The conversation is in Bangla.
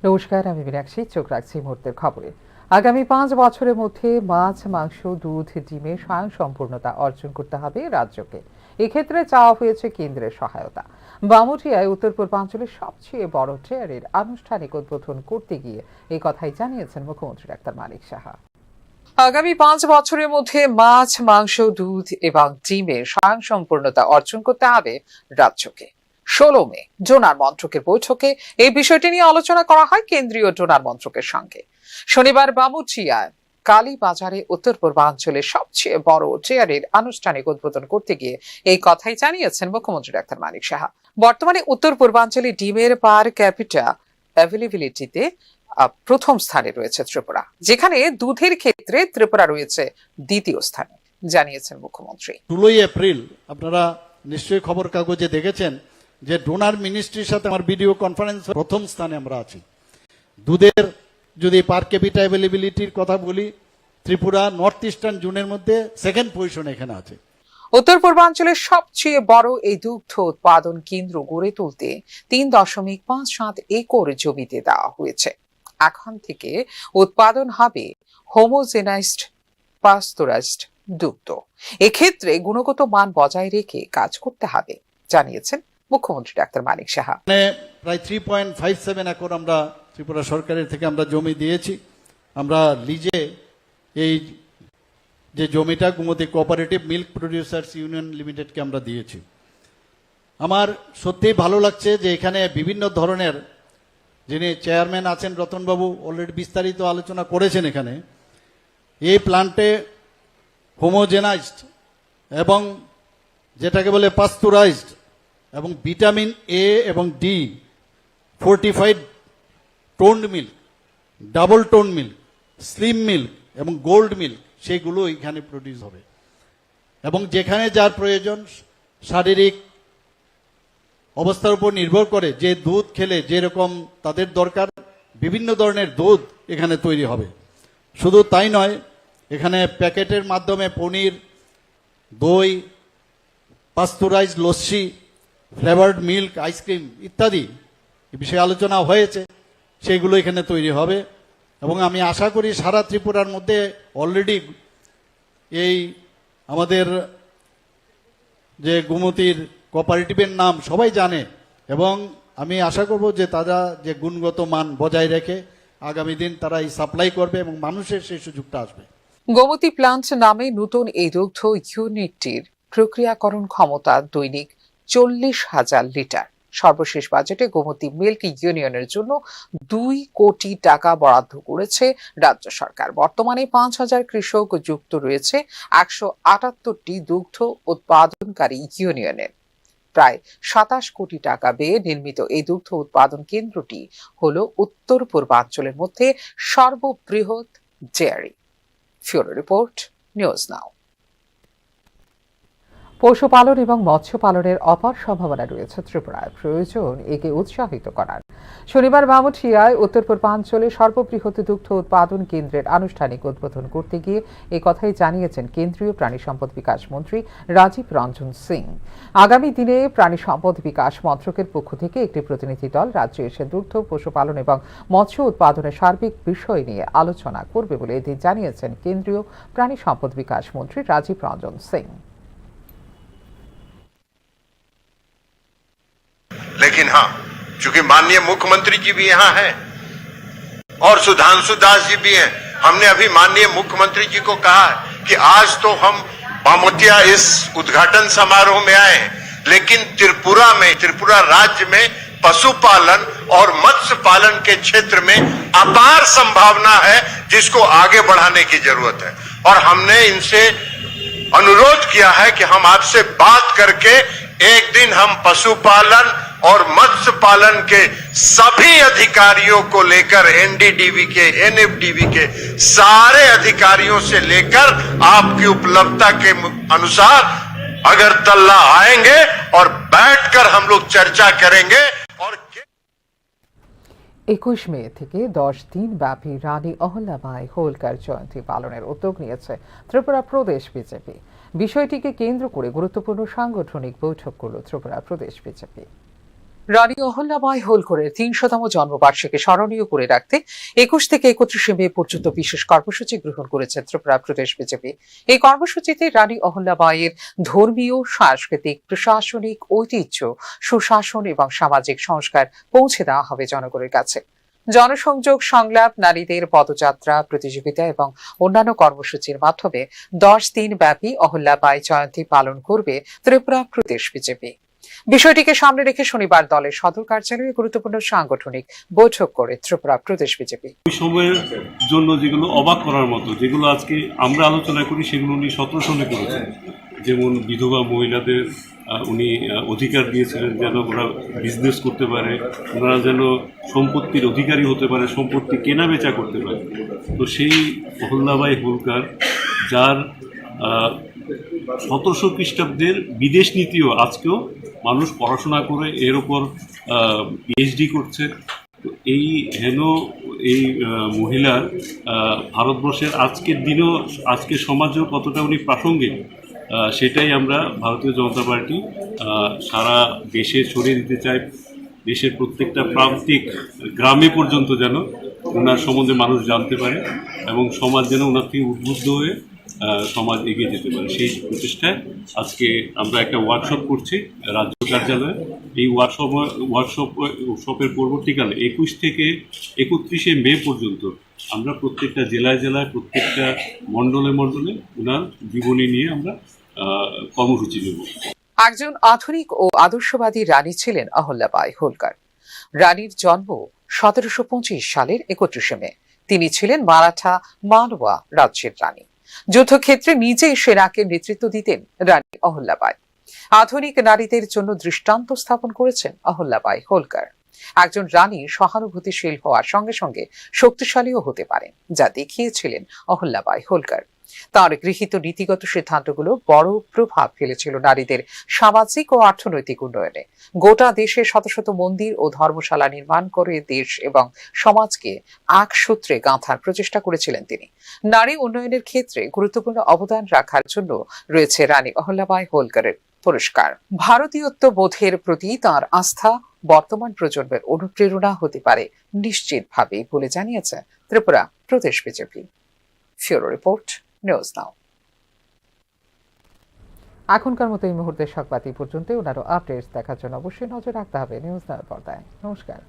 নমস্কার, আমি মীনাক্ষী। চোখ রাখছি মুহূর্তের খবরে। আগামী 5 বছরের মধ্যে মাছ, মাংস, দুধ, ডিমে স্বয়ংসম্পূর্ণতা অর্জন করতে হবে রাজ্যকে। এক্ষেত্রে চাওয়া হয়েছে কেন্দ্রের সহায়তা। বামুটিয়ায় উত্তর পূর্বাঞ্চলের সবচেয়ে বড় ডেয়ারির আনুষ্ঠানিক উদ্বোধন করতে গিয়ে এই কথাই জানিয়েছেন মুখ্যমন্ত্রী ডাক্তার মানিক সাহা। আগামী 5 বছরের মধ্যে মাছ, মাংস, দুধ এবং ডিমের স্বয়ংসম্পূর্ণতা অর্জন করতে হবে রাজ্যকে। 16 মে ডোনার মন্ত্রকের বৈঠকে এই বিষয়টি নিয়ে আলোচনা করা হয় কেন্দ্রীয় ডোনার মন্ত্রকের সঙ্গে। শনিবার বামুচিয়ায় কালীবাজারে উত্তর পূর্বাঞ্চলের সবচেয়ে বড় ডেয়ারির আনুষ্ঠানিক উদ্বোধন করতে গিয়ে এই কথাই জানিয়েছেন মুখ্যমন্ত্রী ডাক্তার মানিক সাহা। বর্তমানে উত্তর পূর্বাঞ্চলে ডিমের পার ক্যাপিটা অ্যাভেলেবিলিটিতে প্রথম স্থানে রয়েছে ত্রিপুরা, যেখানে দুধের ক্ষেত্রে ত্রিপুরা রয়েছে দ্বিতীয় স্থানে, জানিয়েছেন মুখ্যমন্ত্রী। 16 এপ্রিল আপনারা নিশ্চয়ই খবর কাগজে দেখেছেন যে ডোনার মিনিস্ট্রির সাথে আমার ভিডিও কনফারেন্স প্রথম স্থানে আমরা আছি। দুধের যদি পার ক্যাপিটা অ্যাভেলেবিলিটির কথা বলি, ত্রিপুরা নর্থ ইস্টার্ন জোনের মধ্যে সেকেন্ড পজিশন এখানে আছে। উত্তর পূর্বাঞ্চলের সবচেয়ে বড় এই দুগ্ধ উৎপাদন কেন্দ্র গড়ে তুলতে 3.57 একর জমিতে দেওয়া হয়েছে। এখন থেকে উৎপাদন হবে হোমোজেনাইজড পাস্তুরাইজড দুগ্ধ। এক্ষেত্রে গুণগত মান বজায় রেখে কাজ করতে হবে, জানিয়েছেন মুখ্যমন্ত্রী ডাক্তার মানিক সাহা। প্রায় 3.57 একর আমরা ত্রিপুরা সরকারের থেকে আমরা জমি দিয়েছি। আমরা লিজে এই যে জমিটা Gomati cooperative milk producers union লিমিটেডকে আমরা দিয়েছি। আমার সত্যিই ভালো লাগছে যে এখানে বিভিন্ন ধরনের, যিনি চেয়ারম্যান আছেন রতনবাবু অলরেডি বিস্তারিত আলোচনা করেছেন। এখানে এই প্লান্টে হোমোজেনাইজড এবং যেটাকে বলে পাস্তুরাইজড এবং ভিটামিন এ এবং D fortified toned milk, double tone milk, slim milk এবং গোল্ড মিল্ক সেগুলো এখানে প্রডিউস হবে। এবং যেখানে যার প্রয়োজন শারীরিক অবস্থার উপর নির্ভর করে যে দুধ খেলে যেরকম তাদের দরকার, বিভিন্ন ধরনের দুধ এখানে তৈরি হবে। শুধু তাই নয়, এখানে প্যাকেটের মাধ্যমে পনির, দই, pasteurised lassi, flavoured milk, ice cream ইত্যাদি এ বিষয়ে আলোচনা হয়েছে, সেগুলো এখানে তৈরি হবে। এবং আমি আশা করি সারা ত্রিপুরার মধ্যে অলরেডি এই আমাদের যে গোমতীর কোঅপারেটিভের নাম সবাই জানে, এবং আমি আশা করব যে তারা যে গুণগত মান বজায় রেখে আগামী দিন তারা এই সাপ্লাই করবে এবং মানুষের সেই সুযোগটা আসবে। গোমতী প্লান্ট নামে নতুন এই দুগ্ধ ইউনিটটির প্রক্রিয়াকরণ ক্ষমতা দৈনিক 40,000 লিটার। সর্বশেষ বাজেটে গোমতী মিল্ক ইউনিয়নের জন্য 2 কোটি টাকা বরাদ্দ করেছে রাজ্য সরকার। বর্তমানে 5,000 কৃষক যুক্ত রয়েছে 178টি দুগ্ধ উৎপাদনকারী ইউনিয়নের। প্রায় 27 কোটি টাকা ব্যয়ে নির্মিত এই দুগ্ধ উৎপাদন কেন্দ্রটি হল উত্তর পূর্বাঞ্চলের মধ্যে সর্ববৃহৎ dairy. Bureau report, news now. পশুপালন এবং মৎস্য পালনের অপার সম্ভাবনা রয়েছে ত্রিপুরায়, প্রয়োজন একে উৎসাহিত করার। শনিবার বামুঠিয়ায় উত্তর পূর্বাঞ্চলের সর্ববৃহৎ দুগ্ধ উৎপাদন কেন্দ্রের আনুষ্ঠানিক উদ্বোধন করতে গিয়ে এই কথাই জানিয়েছেন কেন্দ্রীয় প্রাণী সম্পদ বিকাশ মন্ত্রী রাজীব রঞ্জন সিং। আগামী দিনে প্রাণী সম্পদ বিকাশ মন্ত্রকের পক্ষ থেকে একটি প্রতিনিধি দল রাজ্যে এসে দুগ্ধ, পশুপালন এবং মৎস্য উৎপাদনের সার্বিক বিষয় নিয়ে আলোচনা করবে বলে এদিন জানিয়েছেন কেন্দ্রীয় প্রাণী সম্পদ বিকাশ মন্ত্রী রাজীব রঞ্জন সিং। लेकिन हाँ, चूंकि माननीय मुख्यमंत्री जी भी यहाँ हैं और सुधांशु दास जी भी हैं, हमने अभी माननीय मुख्यमंत्री जी को कहा कि आज तो हम बामोतिया इस उद्घाटन समारोह में आए हैं, लेकिन त्रिपुरा राज्य में पशुपालन और मत्स्य पालन के क्षेत्र में अपार संभावना है, जिसको आगे बढ़ाने की जरूरत है। और हमने इनसे अनुरोध किया है कि हम आपसे बात करके एक दिन हम पशुपालन और मत्स्य पालन के सभी अधिकारियों को लेकर एनडीडीबी के, एनएफडीबी के सारे अधिकारियों से लेकर आपकी उपलब्धता के अनुसार अगरतला आएंगे और बैठकर हम लोग चर्चा करेंगे। और 21 মে থেকে 10 দিন ব্যাপী রানী অহল্যাবাই হোলকার জয়ন্তী পালনের উদ্যোগ নিয়েছে ত্রিপুরা প্রদেশ বিজেপি। বিষয়টিকে কেন্দ্র করে গুরুত্বপূর্ণ সাংগঠনিক বৈঠক করল ত্রিপুরা প্রদেশ বিজেপি। রানী অহল্যাবাই হোলকরের ৩০০তম জন্মবার্ষিকী স্মরণীয় করে রাখতে ২১ থেকে ৩১ মে পর্যন্ত বিশেষ কর্মসূচি গ্রহণ করেছে ত্রিপুরা প্রদেশ বিজেপি। এই কর্মসূচিতে রানী অহল্যাবাইয়ের ধর্মীয়, সাংস্কৃতিক, প্রশাসনিক ঐতিহ্য, সুশাসন এবং সামাজিক সংস্কার পৌঁছে দেওয়া হবে জনগণের কাছে। জনসংযোগ, সংলাপ, নারীদের পদযাত্রা, প্রতিযোগিতা এবং অন্যান্য কর্মসূচির মাধ্যমে ১০ দিন ব্যাপী অহল্যাবাই জয়ন্তী পালন করবে ত্রিপুরা প্রদেশ বিজেপি। বিষয়টিকে সামনে রেখে শনিবার দলের সদর কার্যালয়ে গুরুত্বপূর্ণ সাংগঠনিক বৈঠক করে ত্রিপুরা প্রদেশ বিজেপি। ওই সময়ের জন্য যেগুলো অবাক করার মতো, যেগুলো আজকে আমরা আলোচনা করি, সেগুলো উনি ১৭ সনে করেছেন। যেমন বিধবা মহিলাদের উনি অধিকার দিয়েছিলেন যেন ওরা বিজনেস করতে পারে, ওনারা যেন সম্পত্তির অধিকারী হতে পারে, সম্পত্তি কেনা বেচা করতে পারে। তো সেই অহল্যাবাই হোলকার, যার ১৭০০ খ্রিস্টাব্দের বিদেশ নীতিও আজকেও মানুষ পড়াশোনা করে এর ওপর পিএইচডি করছে। তো এই এই মহিলার ভারতবর্ষের আজকের দিনেও, আজকের সমাজেও কতটা উনি প্রাসঙ্গিক, সেটাই আমরা ভারতীয় জনতা পার্টি সারা দেশে ছড়িয়ে দিতে চাই। দেশের প্রত্যেকটা প্রান্তিক গ্রামে পর্যন্ত যেন ওনার সম্বন্ধে মানুষ জানতে পারে এবং সমাজ যেন ওনার থেকে উদ্বুদ্ধ হয়ে সমাজ এগিয়ে যেতে পারে। সেই প্রচেষ্টায় আজকে আমরা একটা ওয়ার্কশপ করছি রাজ্য কার্যালয়ে। এই ওয়ার্কশপের পরবর্তীকালে ২১ থেকে ৩১ মে পর্যন্ত আমরা প্রত্যেকটা জেলায় জেলায়, প্রত্যেকটা মণ্ডলে মণ্ডলে ওনার জীবনী নিয়ে আমরা কর্মসূচি নেব। একজন আধুনিক ও আদর্শবাদী রানী ছিলেন অহল্যাবাই হোলকার। রানীর জন্ম ১৭২৫ সালের ৩১ মে। তিনি ছিলেন মারাঠা মালওয়া রাজ্যের রানী। যুদ্ধক্ষেত্রে নিজেই সেনাকে নেতৃত্ব দিতেন রানী অহল্যাবাই। আধুনিক নারীদের জন্য দৃষ্টান্ত স্থাপন করেছেন অহল্যাবাই হোলকার। একজন রানী সহানুভূতিশীল হওয়ার সঙ্গে সঙ্গে শক্তিশালীও হতে পারেন, যা দেখিয়েছিলেন অহল্যাবাই হোলকার। তাঁর গৃহীত নীতিগত সিদ্ধান্তগুলো বড় প্রভাব ফেলেছিল নারীদের সামাজিক ও অর্থনৈতিক উন্নয়নে। গোটা দেশে শত শত মন্দির ও ধর্মশালা নির্মাণ করে দেশ এবং সমাজকে এক সূত্রে গাঁথার প্রচেষ্টা করেছিলেন তিনি। নারী উন্নয়নের ক্ষেত্রে গুরুত্বপূর্ণ অবদান রাখার জন্য রয়েছে রানী অহল্যাবাই হোলকারের পুরস্কার। ভারতীয়ত্ব বোধের প্রতি তাঁর আস্থা বর্তমান প্রজন্মের অনুপ্রেরণা হতে পারে নিশ্চিতভাবেই বলে জানিয়েছে Tripura Pradesh BJP. Bureau report, news now. এখনকার মতো এই মুহূর্তে সংবাদ এই পর্যন্ত। আরও আপডেটস দেখার জন্য অবশ্যই নজর রাখতে হবে নিউজ নাও পর্দায়। নমস্কার।